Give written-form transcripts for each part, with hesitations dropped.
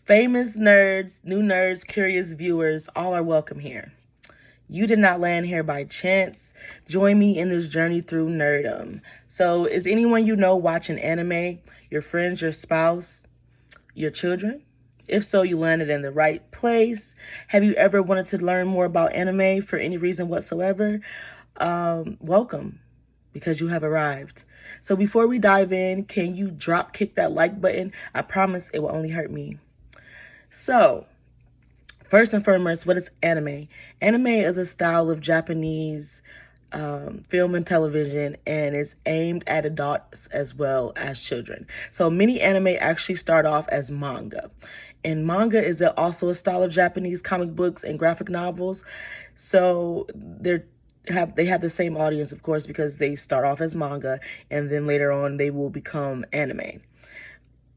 Famous nerds, new nerds, curious viewers, all are welcome here. You did not land here by chance. Join me in this journey through nerdom. So, is anyone you know watching anime? Your friends, your spouse, your children? If so, you landed in the right place. Have you ever wanted to learn more about anime for any reason whatsoever? Welcome, because you have arrived. So before we dive in, can you drop kick that like button? I promise it will only hurt me. So, first and foremost, what is anime? Anime is a style of Japanese film and television, and it's aimed at adults as well as children. So many anime actually start off as manga. And manga is also a style of Japanese comic books and graphic novels. So they have the same audience, of course, because they start off as manga and then later on they will become anime.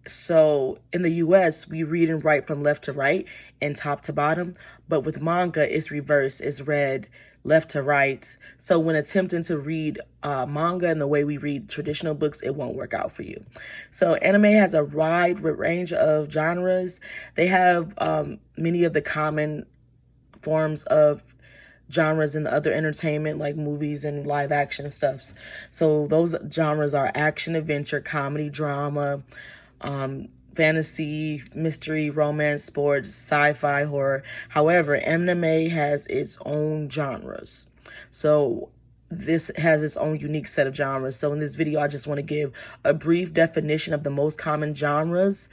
So in the US, we read and write from left to right and top to bottom. But with manga, it's reverse. It's read left to right. So when attempting to read manga and the way we read traditional books, it won't work out for you. So anime has a wide range of genres. They have many of the common forms of genres in other entertainment like movies and live action stuffs. So those genres are action, adventure, comedy, drama, fantasy, mystery, romance, sports, sci-fi, horror. However, anime has its own genres. So this has its own unique set of genres. So in this video, I just want to give a brief definition of the most common genres.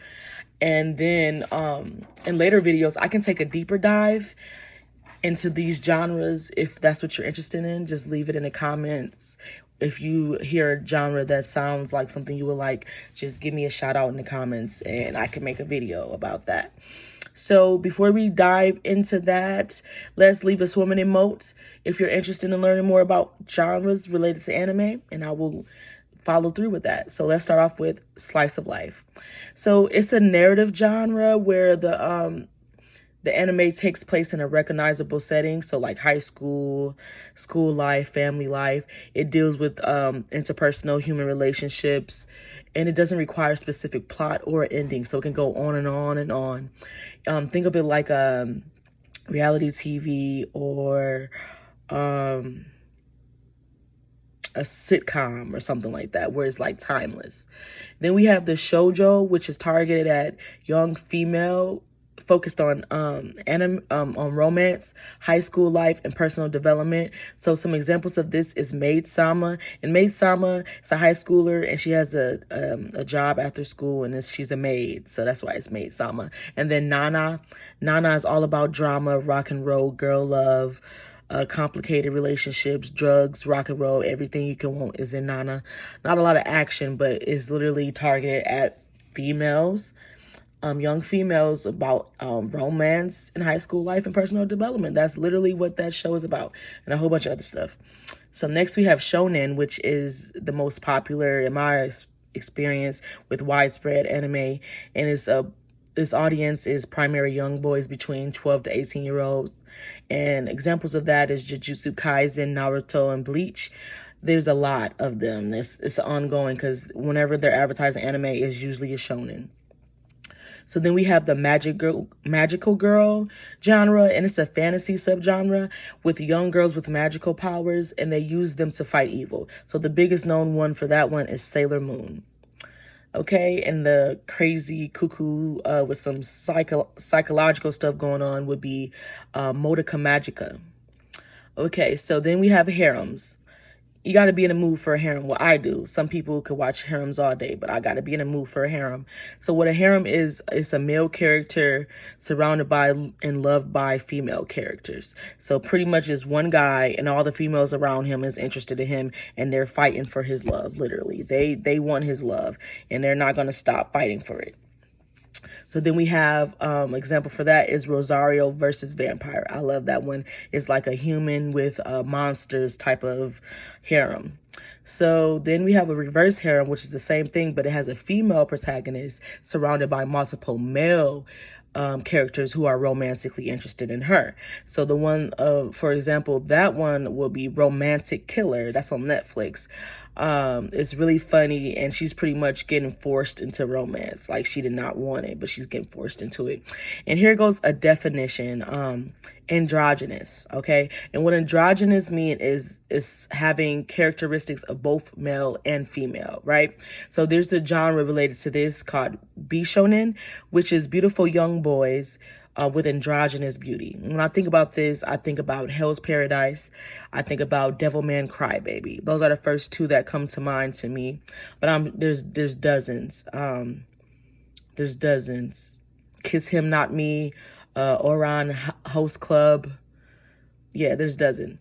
And then in later videos, I can take a deeper dive into these genres. If that's what you're interested in, just leave it in the comments. If you hear a genre that sounds like something you would like, just give me a shout out in the comments and I can make a video about that. So before we dive into that, let's leave a swimming emote if you're interested in learning more about genres related to anime, and I will follow through with that. So let's start off with slice of life. So it's a narrative genre where the anime takes place in a recognizable setting, so like high school, school life, family life. It deals with interpersonal human relationships, and it doesn't require a specific plot or ending, so it can go on and on and on. Think of it like reality TV or a sitcom or something like that, where it's like timeless. Then we have the shoujo, which is targeted at young female, focused on romance, high school life, and personal development. So some examples of this is Maid Sama. And Maid Sama is a high schooler, and she has a job after school, and she's a maid. So that's why it's Maid Sama. And then Nana. Nana is all about drama, rock and roll, girl love, complicated relationships, drugs, rock and roll. Everything you can want is in Nana. Not a lot of action, but it's literally targeted at females. Young females, about romance and high school life and personal development. That's literally what that show is about, and a whole bunch of other stuff. So next we have shonen, which is the most popular in my experience with widespread anime, and its audience is primarily young boys between 12 to 18-year-olds. And examples of that is Jujutsu Kaisen, Naruto, and Bleach. There's a lot of them. It's ongoing because whenever they're advertising anime, it's usually a shonen. So then we have the magical girl genre, and it's a fantasy subgenre with young girls with magical powers, and they use them to fight evil. So the biggest known one for that one is Sailor Moon. Okay, and the crazy cuckoo with some psychological stuff going on would be Modica Magica. Okay, so then we have harems. You got to be in the mood for a harem. Well, I do. Some people could watch harems all day, but I got to be in the mood for a harem. So what a harem is, it's a male character surrounded by and loved by female characters. So pretty much is one guy, and all the females around him is interested in him, and they're fighting for his love, literally. They want his love, and they're not going to stop fighting for it. So then we have example for that is Rosario versus Vampire. I love that one. It's like a human with monsters type of harem. So then we have a reverse harem, which is the same thing, but it has a female protagonist surrounded by multiple male characters who are romantically interested in her. So the one, for example, that one will be Romantic Killer. That's on Netflix. It's really funny, and she's pretty much getting forced into romance. Like, she did not want it, but she's getting forced into it. And here goes a definition. Androgynous, okay? And what androgynous mean is having characteristics of both male and female, right? So there's a genre related to this called Bishonen, which is beautiful young boys with androgynous beauty. When I think about this, I think about Hell's Paradise. I think about Devilman Crybaby. Those are the first two that come to mind to me. But there's dozens. There's dozens. Kiss Him Not Me, Oran Host Club. Yeah, there's dozen.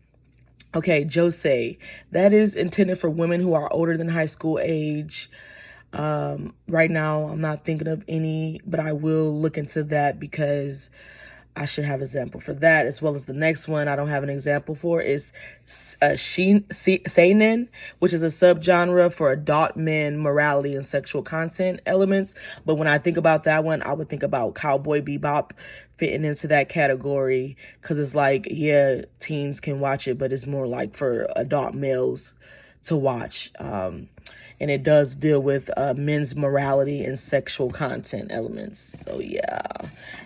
Okay, Josei. That is intended for women who are older than high school age. Right now, I'm not thinking of any, but I will look into that because I should have an example for that, as well as the next one I don't have an example for is seinen, which is a subgenre for adult men, morality, and sexual content elements. But when I think about that one, I would think about Cowboy Bebop fitting into that category, because it's like, yeah, teens can watch it, but it's more like for adult males to watch. And it does deal with men's morality and sexual content elements. So, yeah.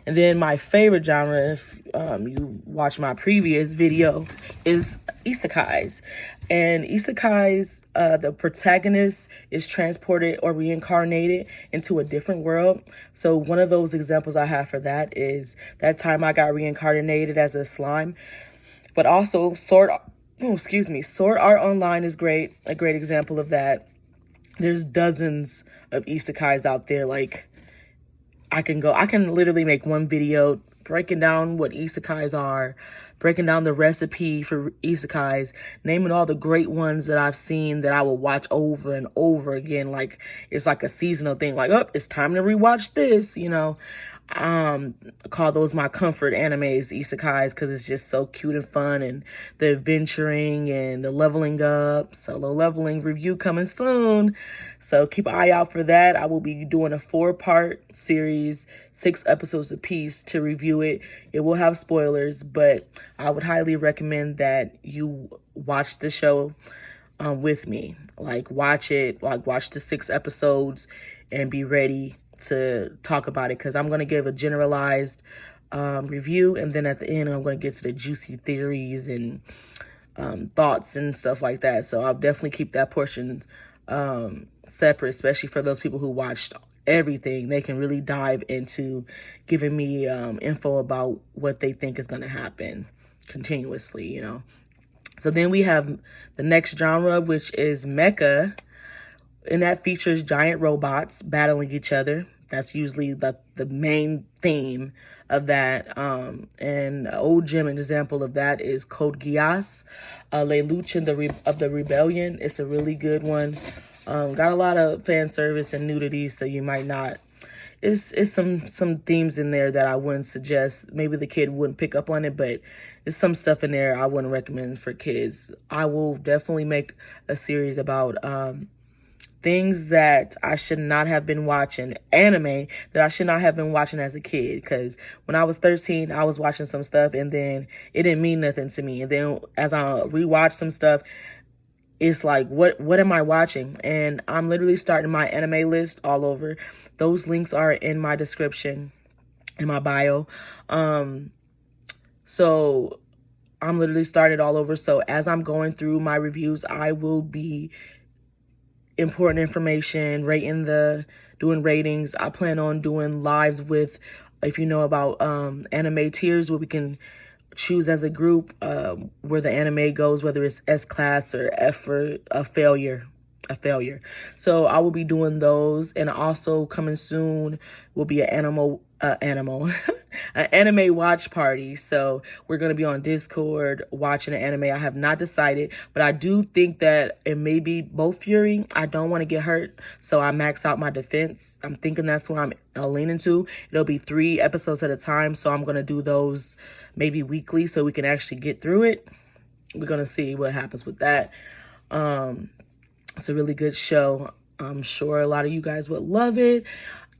And then my favorite genre, if you watch my previous video, is isekais. And isekais, the protagonist is transported or reincarnated into a different world. So one of those examples I have for that is that time I got reincarnated as a slime. But also, Sword Art Online is great, a great example of that. There's dozens of isekais out there. Like, I can literally make one video breaking down what isekais are, breaking down the recipe for isekais, naming all the great ones that I've seen that I will watch over and over again. Like, it's like a seasonal thing. Like, oh, it's time to rewatch this, you know. Call those my comfort animes, isekais, because it's just so cute and fun, and the adventuring and the leveling up. Solo Leveling review coming soon, so keep an eye out for that. I will be doing a 4-part series, 6 episodes apiece to review it. It will have spoilers, but I would highly recommend that you watch the show with me. Like, watch it, like watch the 6 episodes and be ready to talk about it, because I'm going to give a generalized review, and then at the end I'm going to get to the juicy theories and thoughts and stuff like that. So I'll definitely keep that portion separate, especially for those people who watched everything. They can really dive into giving me info about what they think is going to happen continuously, you know. So then we have the next genre, which is mecha. And that features giant robots battling each other. That's usually the main theme of that. And an old gym example of that is Code Geass, Le Lucha of the Rebellion. It's a really good one. Got a lot of fan service and nudity, so you might not. It's some themes in there that I wouldn't suggest. Maybe the kid wouldn't pick up on it, but there's some stuff in there I wouldn't recommend for kids. I will definitely make a series about things that I should not have been watching, anime that I should not have been watching as a kid. Because when I was 13, I was watching some stuff, and then it didn't mean nothing to me. And then as I rewatch some stuff, it's like, what am I watching? And I'm literally starting my anime list all over. Those links are in my description, in my bio. So I'm literally started all over. So as I'm going through my reviews, I will be important information, doing ratings. I plan on doing lives with, if you know about anime tiers, where we can choose as a group where the anime goes, whether it's S class or F for a failure. So I will be doing those, and also coming soon will be an anime watch party. So we're going to be on Discord watching an anime. I have not decided, but I do think that it may be both Fury. I don't want to get hurt, so I max out my defense. I'm thinking that's what I'm leaning to. It'll be 3 episodes at a time, so I'm going to do those maybe weekly so we can actually get through it. We're going to see what happens with that. It's a really good show. I'm sure a lot of you guys would love it.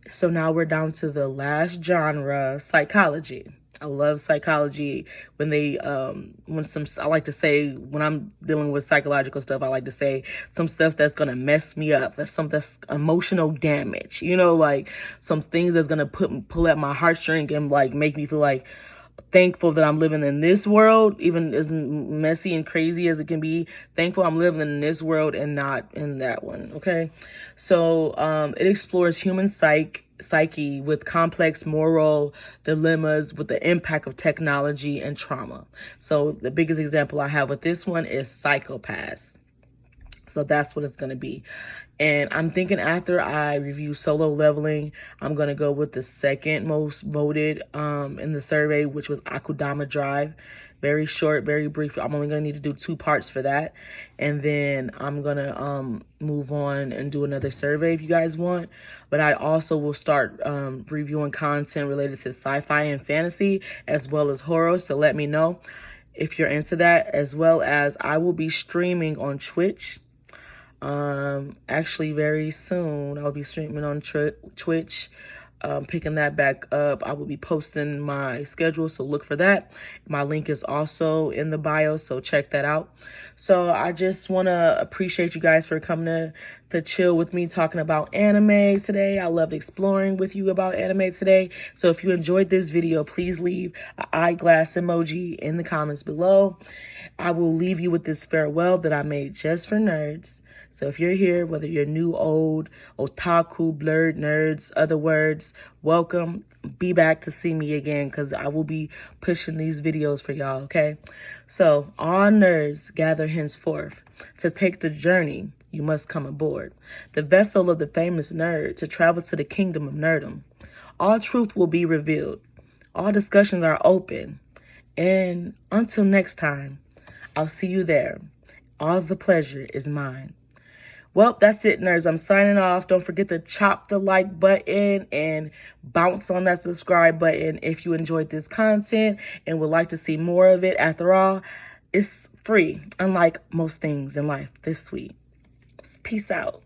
So now we're down to the last genre, psychology. I love psychology. When I like to say, when I'm dealing with psychological stuff, I like to say some stuff that's going to mess me up. That's emotional damage, like some things that's going to pull at my heartstring and like make me feel like thankful that I'm living in this world, even as messy and crazy as it can be. Thankful I'm living in this world and not in that one. Okay. So, it explores human psyche with complex moral dilemmas with the impact of technology and trauma. So the biggest example I have with this one is Psychopaths. So that's what it's going to be. And I'm thinking after I review Solo Leveling, I'm going to go with the second most voted in the survey, which was Akudama Drive. Very short, very brief. I'm only going to need to do 2 parts for that. And then I'm going to move on and do another survey if you guys want. But I also will start reviewing content related to sci-fi and fantasy as well as horror. So let me know if you're into that, as well as I will be streaming on Twitch. Actually very soon I'll be streaming on Twitch, picking that back up. I will be posting my schedule, so look for that. My link is also in the bio, so check that out. So I just want to appreciate you guys for coming to chill with me talking about anime today. I loved exploring with you about anime today. So if you enjoyed this video, please leave an eyeglass emoji in the comments below. I will leave you with this farewell that I made just for nerds. So if you're here, whether you're new, old, otaku, blurred, nerds, other words, welcome. Be back to see me again, because I will be pushing these videos for y'all, okay? So all nerds gather henceforth. To take the journey, you must come aboard. The vessel of the famous nerd to travel to the kingdom of Nerdom. All truth will be revealed. All discussions are open. And until next time, I'll see you there. All the pleasure is mine. Well, that's it, nerds. I'm signing off. Don't forget to chop the like button and bounce on that subscribe button if you enjoyed this content and would like to see more of it. After all, it's free, unlike most things in life. This sweet. Peace out.